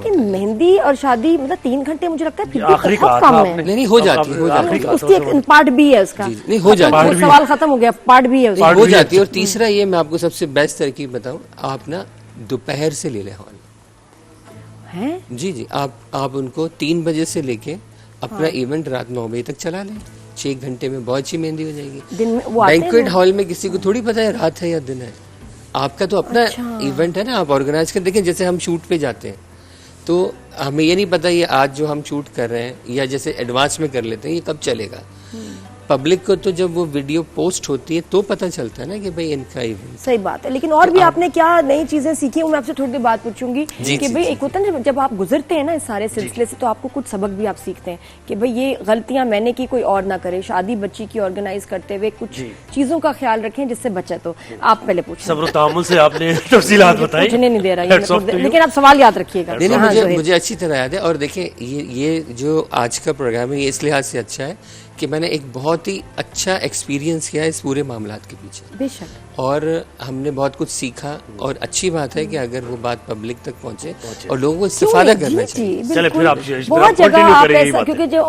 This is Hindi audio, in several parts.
लेकिन मेहंदी और शादी मतलब 3 घंटे मुझे लगता है फिर भी बहुत कम है। नहीं हो जाती है, उसकी एक पार्ट भी है उसका। नहीं हो जाती है, सवाल खत्म हो गया, पार्ट भी है उसका। हो जाती है। और तीसरा ये मैं आपको सबसे बेस्ट तरकीब बताऊं, आप ना दोपहर से ले लें हॉल हैं? जी, आप उनको 3 बजे से लेके अपना इवेंट रात 9 बजे तक चला लें। 6 घंटे में बहुत अच्छी मेहंदी हो जाएगी। दिन में वो आते बैंक्वेट हैं? हॉल में किसी को थोड़ी पता है रात है या दिन है। आपका तो अपना इवेंट है ना, आप ऑर्गेनाइज कर। देखें जैसे हम शूट पे जाते हैं तो हमें ये नहीं पता ये आज जो हम शूट कर रहे हैं या जैसे एडवांस में कर लेते हैं ये कब चलेगा। पब्लिक को तो जब वो वीडियो पोस्ट होती है तो पता चलता है ना कि भाई इनका इवेंट। सही बात है। लेकिन और भी आपने क्या नई चीजें सीखी, मैं आपसे थोड़ी देर बात पूछूंगी कि भाई एक होता है ना जब आप गुजरते हैं ना इस सारे सिलसिले से तो आपको कुछ सबक भी आप सीखते हैं कि भाई ये गलतियां मैंने की कोई और ना करे। शादी बच्ची की ऑर्गेनाइज करते हुए कुछ चीजों का ख्याल रखें जिससे बच्चा। तो आप पहले पूछें। सब्र तअम्मुल से आपने तफसीलात बताई, पूछने नहीं दे रहा लेकिन आप सवाल याद रखिएगा। मुझे अच्छी तरह याद है। और देखिए ये जो आज का प्रोग्राम है ये इस लिहाज से अच्छा है कि मैंने एक बहुत ही अच्छा एक्सपीरियंस किया इस पूरे मामलात के पीछे। बेशक। और हमने बहुत कुछ सीखा और अच्छी बात है कि अगर वो बात पब्लिक तक पहुंचे और लोगों को इस्तेफादा करना चाहिए। चले फिर आप बहुत जगह आप ऐसा, क्योंकि जो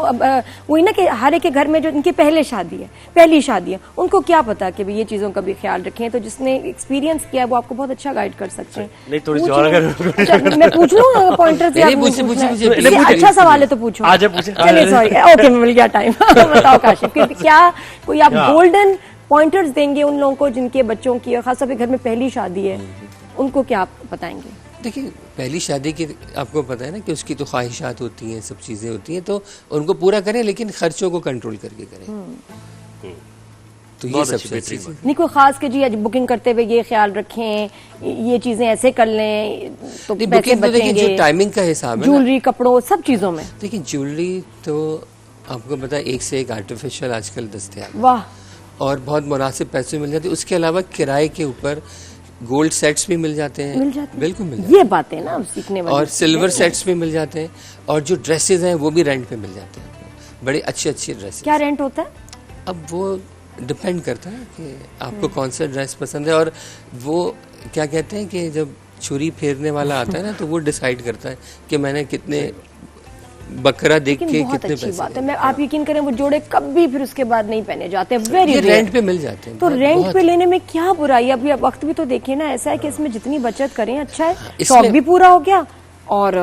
वही ना कि हर एक के घर में जो इनकी पहली शादी है उनको क्या पता कि ये चीजों का भी ख्याल रखें। तो जिसने एक्सपीरियंस किया वो आपको बहुत अच्छा गाइड कर सकते हैं। नहीं थोड़ी सी और अगर मैं पूछ लूँ पॉइंटर्स। अच्छा सवाल है तो पूछो। चलिए सॉरी, ओके मिल गया टाइम। बताओ काशिफ, क्या कोई आप गोल्डन पॉइंटर्स देंगे उन लोगों को जिनके बच्चों की और खासतौर पे घर में पहली शादी है, उनको क्या आप बताएंगे? देखिए पहली शादी की आपको पता है ना कि उसकी तो ख्वाहिशात होती हैं, सब चीज़ें होती हैं, तो उनको पूरा करें लेकिन खर्चों को कंट्रोल करके करें। तो ये सबसे अच्छी चीज़ नहीं कोई खास के जी आज बुकिंग करते हुए ये ख्याल रखें ये चीजें ऐसे कर लें तो पैसे बचेंगे। जो टाइमिंग का हिसाब है, ज्वेलरी, कपड़ों, सब चीजों में। देखिए ज्वेलरी तो आपको पता है एक से एक आर्टिफिशियल आजकल दस्तयाब। वाह। और बहुत मुनासिब पैसे मिल जाते हैं। उसके अलावा किराए के ऊपर गोल्ड सेट्स भी मिल जाते हैं। बिल्कुल मिल जाते हैं। ये बातें ना सीखने वाली। और सिल्वर सेट्स भी मिल जाते हैं। और जो ड्रेसेस हैं वो भी रेंट पे मिल जाते हैं, बड़े अच्छे ड्रेसेस। क्या रेंट होता है? अब वो डिपेंड करता है कि आपको कौन सा ड्रेस पसंद है। और वो क्या कहते हैं कि जब छुरी फेरने वाला आता है ना तो वो डिसाइड करता है कि मैंने कितने बकरा देख के कितने पैसे। बात है। मैं आप यकीन करें वो जोड़े कभी फिर उसके बाद नहीं पहने जाते। वेरी रेंट पे मिल जाते हैं। तो रेंट पे लेने में क्या बुराई? अभी वक्त भी तो देखिए ना, ऐसा है कि इसमें जितनी बचत करें अच्छा है, शौक भी पूरा हो गया। और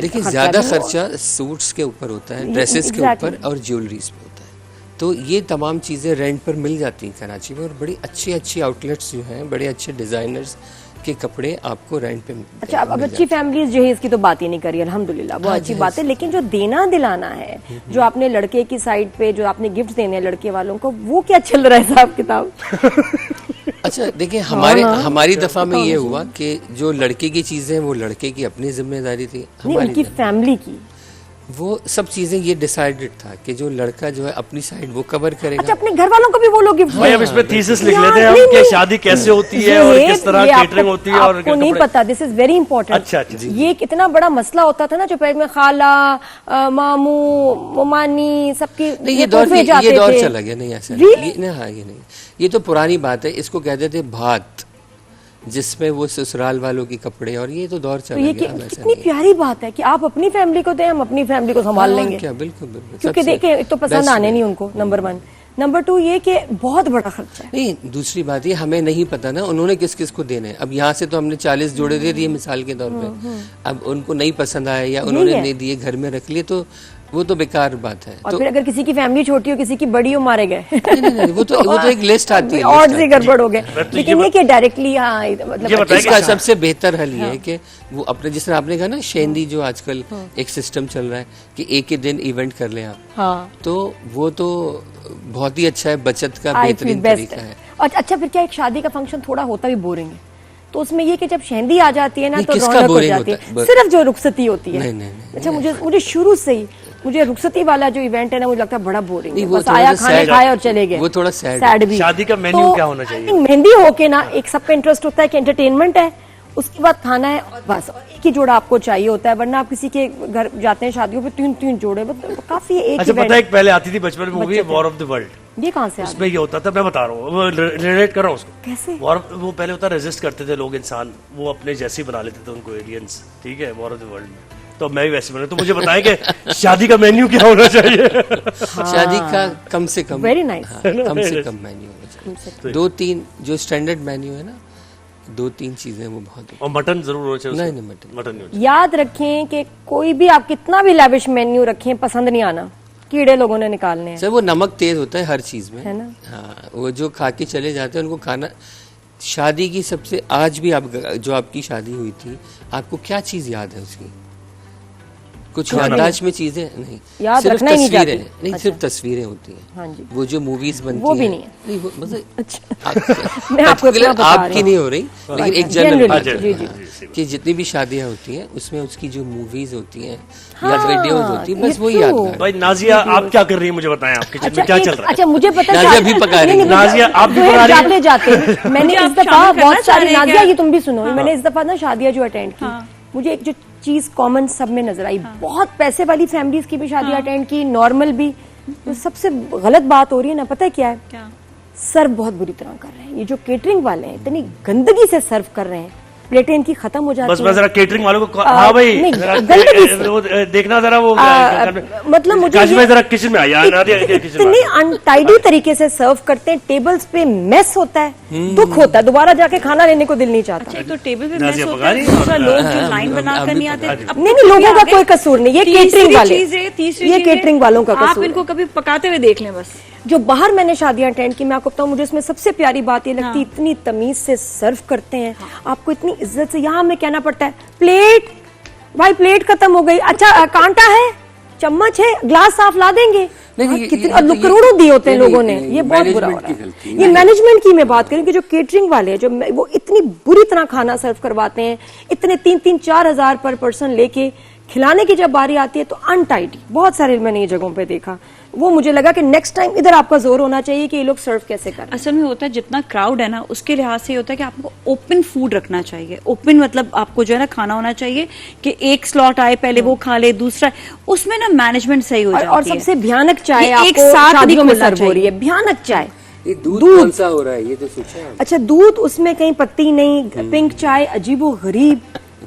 देखिए ज्यादा खर्चा सूट्स के ऊपर होता है, ड्रेसेस के ऊपर और ज्वेलरीज पे होता है। तो ये तमाम चीजें रेंट पर मिल जाती हैं कराची में। और बड़ी अच्छी आउटलेट्स जो हैं, बड़े अच्छे डिजाइनर्स के कपड़े आपको रेंट पे। अच्छा, अब अच्छी फैमिलीज जो है इसकी तो बात ही नहीं करी, अल्हम्दुलिल्लाह वो अच्छी बात है। लेकिन जो देना दिलाना है, जो आपने लड़के की साइड पे जो आपने गिफ्ट देने हैं लड़के वालों को, वो क्या चल रहा है हिसाब किताब? अच्छा देखिए हमारी दफा में ये हुआ कि जो लड़के की चीजें वो लड़के की अपनी जिम्मेदारी थी, उनकी फैमिली की वो सब चीजें ये डिसाइडेड था कि जो लड़का जो है अपनी साइड वो कवर करेगा। अच्छा, अपने घर वालों को भी वो लोग गिफ्ट भाई अब इसमें थीसिस लिख लेते हैं हम कि शादी कैसे होती है और किस तरह केटरिंग होती है। और आपको नहीं पता, दिस इज वेरी इंपॉर्टेंट। अच्छा ये कितना बड़ा मसला होता था ना जो पहले में खाला, मामू, मानी सबकी ये दौर चला गया। नहीं ऐसा नहीं, ये तो पुरानी बात है। इसको कहते थे भात, जिसमें वो ससुराल वालों के कपड़े, और ये तो दौर चला गया। कितनी प्यारी बात है कि आप अपनी फैमिली को दें, हम अपनी फैमिली को संभाल लेंगे। क्या बिल्कुल। क्योंकि देखें एक तो पसंद आने नहीं उनको, नंबर 1। नंबर 2 ये कि बहुत बड़ा खर्चा है। नहीं, दूसरी बात ये हमें नहीं पता ना उन्होंने किस किस को देने। अब यहाँ से तो हमने 40 जोड़े दे दिए मिसाल के तौर पे। अब उनको नहीं पसंद आया या उन्होंने नहीं दिए, घर में रख लिए, तो वो तो बेकार बात है। और फिर अगर किसी की फैमिली छोटी हो, किसी की बड़ी हो, मारे गए। नहीं, वो तो एक लिस्ट आती है और से गड़बड़ हो गए। लेकिन ये कि डायरेक्टली मतलब इसका सबसे बेहतर हल ये है कि वो अपने, जिस तरह आपने कहा ना शेंदी, जो आजकल एक सिस्टम चल रहा है कि एक ही दिन इवेंट कर लें आप, तो वो तो बहुत ही अच्छा है, बचत का बेहतरीन तरीका है। और अच्छा फिर क्या एक शादी का फंक्शन थोड़ा होता भी बोरिंग है, तो उसमें ये कि जब शेंदी आ जाती है ना तो रौनक हो जाती है, सिर्फ जो रुखसती होती है। अच्छा, मुझे शुरू से ही मुझे रुखसती वाला जो इवेंट है ना मुझे लगता है बड़ा बोरिंग है। बस आया, खाने खाए और चले गए। वो थोड़ा सैड भी। शादी का मेन्यू क्या होना चाहिए? मेहंदी होके ना एक सबका इंटरेस्ट होता है कि एंटरटेनमेंट है, उसके बाद खाना है और बस एक ही जोड़ा आपको चाहिए होता है। वरना आप किसी के घर जाते हैं शादियों पे 3-3 जोड़े, काफी एक। अच्छा पता है पहले आती थी बचपन में movie war of the world, ये कहाँ से? उसमें ये होता था, मैं बता रहा हूँ, रिलेट कर रहा हूँ उसको। कैसे? वो पहले होता रेजिस्ट करते थे लोग, इंसान वो अपने जैसे बना लेते थे उनको, एलियंस, ठीक है, वॉर ऑफ द वर्ल्ड में। तो मैं भी वैसे बनूं। तो मुझे बताएं कि शादी का मेन्यू क्या होना चाहिए? शादी का कम से कम वेरी नाइस, कम से कम मेन्यू होना चाहिए। 2-3 जो स्टैंडर्ड मेन्यू है ना, 2-3 चीजें वो बहुत। और मटन जरूर होना चाहिए। नहीं, मटन नहीं होना याद रखें कि कोई भी आप कितना भी लैविश मेन्यू रखें, पसंद नहीं आना, कीड़े लोगों ने निकालने हैं। चाहिए। वो नमक तेज होता है हर चीज में, है ना? हाँ, वो जो खा के चले जाते हैं उनको खाना। शादी की सबसे, आज भी आप जो आपकी शादी हुई थी, आपको क्या चीज याद है उसकी? कुछ याददाश्त में चीजें नहीं, याद सिर्फ रखना ही नहीं तस्वीरें चाहती। नहीं, अच्छा। सिर्फ तस्वीरें होती हैं। हाँ जी। वो जो मूवीज बनती वो भी हैं, नहीं है। नहीं वो मतलब अच्छा मैं आपको इतना बता रही आपकी हूँ। नहीं हो रही, लेकिन एक Generally, जनरल जी, जी। कि जितनी भी शादियां होती हैं उसमें उसकी जो मूवीज होती हैं हाँ, या वीडियोज होती हैं, बस ये वही true। यादगार। भाई नाजिया, आप क्या कर रही हैं मुझे बताएं, आप किचन में क्या चल रहा है? अच्छा मुझे पता है नाजिया भी पका रही है। नाजिया, आप भी पका रही हैं? जाते जाते मैंने इस दफा बहुत सारी, नाजिया ये तुम भी सुनो, मैंने इस दफा ना शादियां जो अटेंड की, मुझे एक जो चीज कॉमन सब में नजर आई, बहुत पैसे वाली फैमिलीज की भी शादी अटेंड की, नॉर्मल भी। तो सबसे गलत बात हो रही है ना, पता है क्या है? सर्व बहुत बुरी तरह कर रहे हैं। ये जो केटरिंग वाले हैं इतनी गंदगी से सर्व कर रहे हैं, प्लेटें इनकी खत्म हो जाती बस हैं। मैं जरा केटरिंग वालों को हाँ भाई नहीं, जरा गंदगी से। वो देखना जरा वो मतलब मुझे काश ये- भाई जरा किचन में आया नादिया किचन में इतने अनटाइडी तरीके से सर्व करते हैं, टेबल्स पे मेस होता है, दुख होता है, दोबारा जाके खाना लेने को दिल नहीं चाहता। एक तो टेबल पे नाज़िया मैस पका होता रही है, है दूसरा और- लोग जो लाइन बनाकर नहीं आते। नहीं नहीं, लोगों का कोई कसूर नहीं, ये केटरिंग वाले, ये केटरिंग वालों का आप कसूर इनको है। कभी पकाते हुए देख लें बस। जो बाहर मैंने शादियां अटेंड की, मैं आपको बताऊं, मुझे इसमें सबसे प्यारी बात ये लगती है, इतनी तमीज से सर्व करते हैं, आपको इतनी इज्जत से। यहाँ हमें कहना पड़ता है प्लेट, भाई प्लेट खत्म हो गई, अच्छा कांटा है, चम्मच है, ग्लास साफ ला देंगे। नहीं, हाँ, ये- कितने ये- अब ये- करोड़ों दिए होते हैं नहीं, लोगों ने, नहीं, ये बहुत बुरा हो मैनेजमेंट रहा की है। गलती ये है। मैनेजमेंट की मैं बात करूं कि जो केटरिंग वाले हैं, जो वो इतनी बुरी तरह खाना सर्व करवाते हैं, इतने 3-4 हजार पर पर्सन लेके खिलाने की जब बारी आती है तो अनटाइडी, बहुत सारे मैंने ये जगहों पे देखा। वो मुझे लगा कि नेक्स्ट टाइम इधर आपका जोर होना चाहिए कि ये लोग सर्व कैसे करें। असल में होता है जितना क्राउड है ना, उसके लिहाज से होता है कि आपको ओपन फूड रखना चाहिए। ओपन मतलब आपको जो है ना खाना होना चाहिए कि एक स्लॉट आए, पहले वो खा ले, दूसरा, उसमें ना मैनेजमेंट सही हो जाती है। और सबसे भयानक चाय ये एक आपको साथ शादियों में नहीं सर्व हो खोलना रही है, भयानक चाय। ये दूध दूध। कौन सा हो रहा है ये तो सोचा है। अच्छा दूध, उसमें कहीं पत्ती नहीं, पिंक चाय, अजीबो गरीब,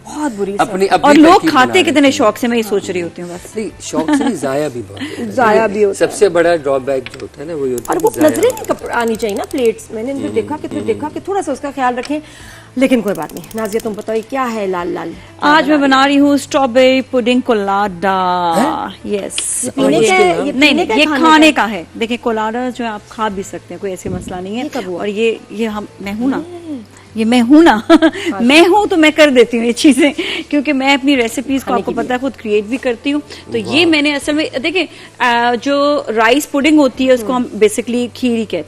बहुत बुरी अपनी सर्व। अपनी और लोग तरकीब खाते बना कितने रखी है। शौक से, मैं ये सोच रही होती हूँ बस। नहीं, शौक से नहीं, जाया भी बहुत होता है। जाया भी होता है। सबसे बड़ा ड्रॉबैक जो होता है ना, वो ये होता और है वो कि जाया नजरें नहीं आनी चाहिए ना प्लेट्स। मैंने इनको देखा कि थोड़ा सा उसका ख्याल रखें, लेकिन कोई बात नहीं। नाजिया तुम बताओ ये क्या है लाल लाल? आज मैं बना रही हूँ स्ट्रॉबेरी पुडिंग कोलाडा। यस, पीने का है, ये नहीं पीने नहीं, का ये खाने खाने का का है। देखिए कोलाडा जो है आप खा भी सकते हैं, कोई ऐसे मसला नहीं है। ये कब हुआ? और ये हम मैं हूँ ना, ये मैं हूँ ना मैं हूँ तो मैं कर देती हूँ ये चीजें, क्योंकि मैं अपनी रेसिपीज को आपको पता है खुद क्रिएट भी करती हूँ। तो ये मैंने असल में देखिए जो राइस पुडिंग होती है उसको हम बेसिकली खीर ही कहते हैं।